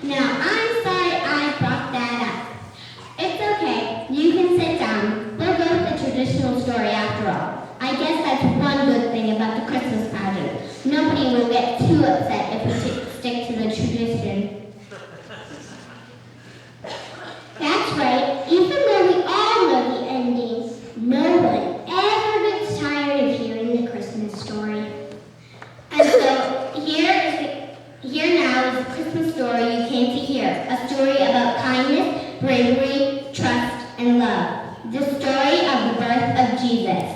Now, I'm sorry I brought that up. It's okay. You can sit down. We'll go with the traditional story after all. I guess that's one good thing about the Christmas pageant. Nobody will get too upset if we stick to the tradition. That's right. Even though we all know the ending, no one ever gets tired of hearing the Christmas story. And so here now is the Christmas story you came to hear. A story about kindness, bravery, trust, and love. The story of the birth of Jesus.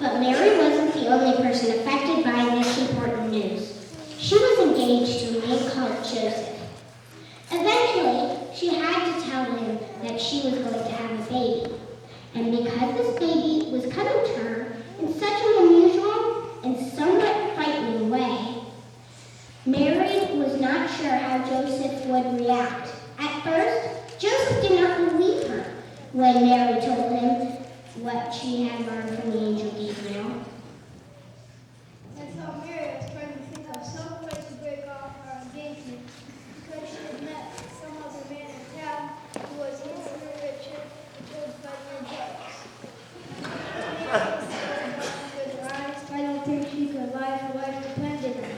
But Mary wasn't the only person affected by this important news. She was engaged to a man called Joseph. Eventually, she had to tell him that she was going to have a baby. And because this baby was coming to her in such an unusual and somewhat frightening way, Mary was not sure how Joseph would react. At first, Joseph did not believe her when Mary told him what she had learned from the angel Gabriel. And so Mary was trying to think of some way to break off her engagement because she had met some other man in town who was even richer and told by the angels. I don't think she could lie if her life depended on it.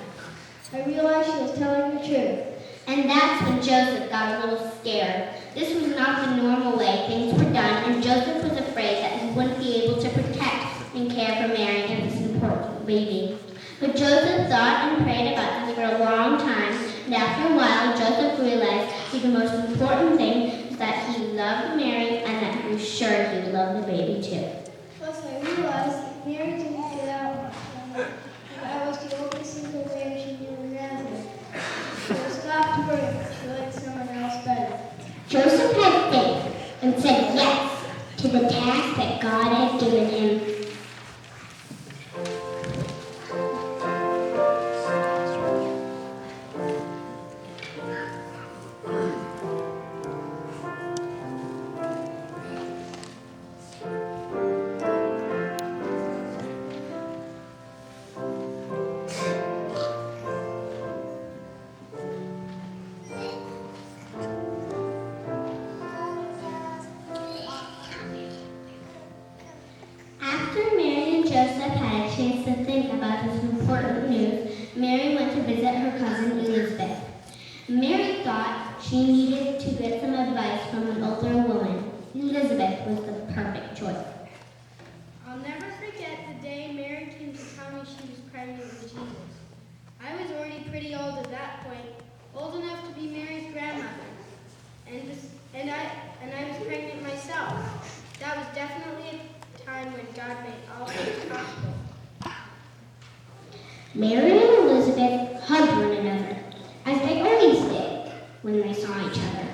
I realized she was telling the truth. And that's when Joseph got a little scared. This was not the normal way things were done, and Joseph was afraid that he wouldn't be able to protect and care for Mary and this important baby. But Joseph thought and prayed about this for a long time, and after a while, Joseph realized that the most important thing was that he loved Mary and that he was sure he would love the baby too. Plus, I realized Mary didn't get out and I was the only single way she knew around her. So I stopped worrying. She liked someone else better. Joseph had faith and said yes to the task that God had given him. she needed to get some advice from an older woman. Elizabeth was the perfect choice. I'll never forget the day Mary came to tell me she was pregnant with Jesus. I was already pretty old at that point, old enough to be Mary's grandmother. And I was pregnant myself. That was definitely a time when God made all things possible. Mary and Elizabeth hugged one another, as they always did when they saw each other.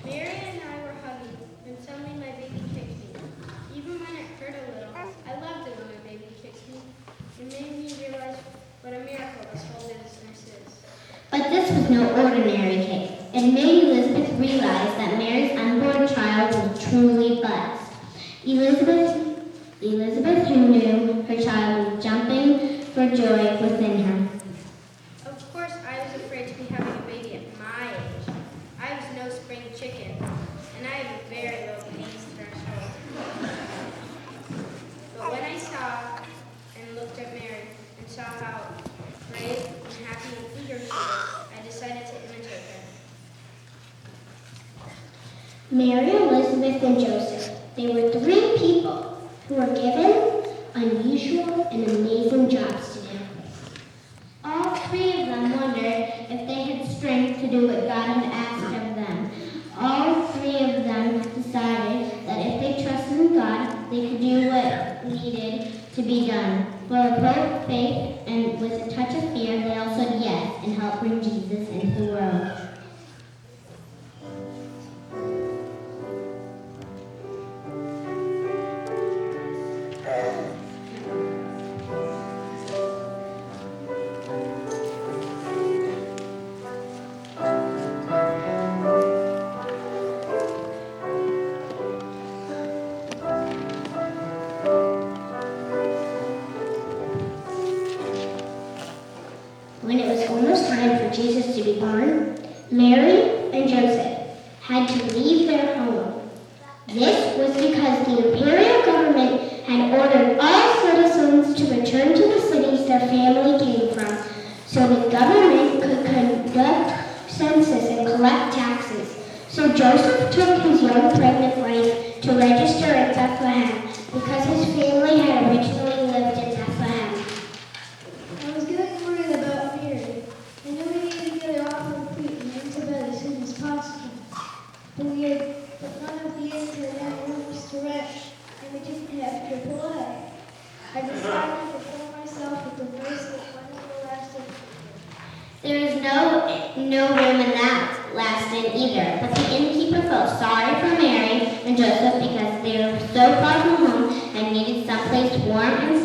Mary and I were hugging, and suddenly my baby kicked me. Even when it hurt a little, I loved it when my baby kicked me. It made me realize what a miracle this whole business is. But this was no ordinary kick. It made Elizabeth realize that Mary's unborn child was truly blessed. Elizabeth, who knew her child was jumping for joy within her. Of course, I was afraid to be having a baby at my age. I was no spring chicken, and I have a very low pain threshold. But when I saw and looked at Mary and saw how brave and happy and eager she was, I decided to imitate her. Mary, Elizabeth, and Joseph. They were three people who were given unusual and amazing jobs to do. All three of them wondered if they had strength to do what God had asked of them. All three of them decided that if they trusted in God, they could do what needed to be done. Full of hope, faith, and with a touch of fear, they all said yes and helped bring Jesus into the world. When it was almost time for Jesus to be born, Mary and Joseph had to leave their home. This was because the imperial government had ordered all citizens to return to the cities their family came from, so the government could conduct census and collect taxes. So Joseph took his young pregnant wife to register in Bethlehem because his family had originally lived in Bethlehem. I was getting worried about Mary. I knew we needed to get her off her feet and into bed as soon as possible. But none of the internet rooms to rent, and we didn't have AAA. I decided to fill myself with the bracelet when it lasted. There was no room in that last inn either, but the innkeeper felt sorry for Mary and Joseph because they were so far from home and needed someplace warm and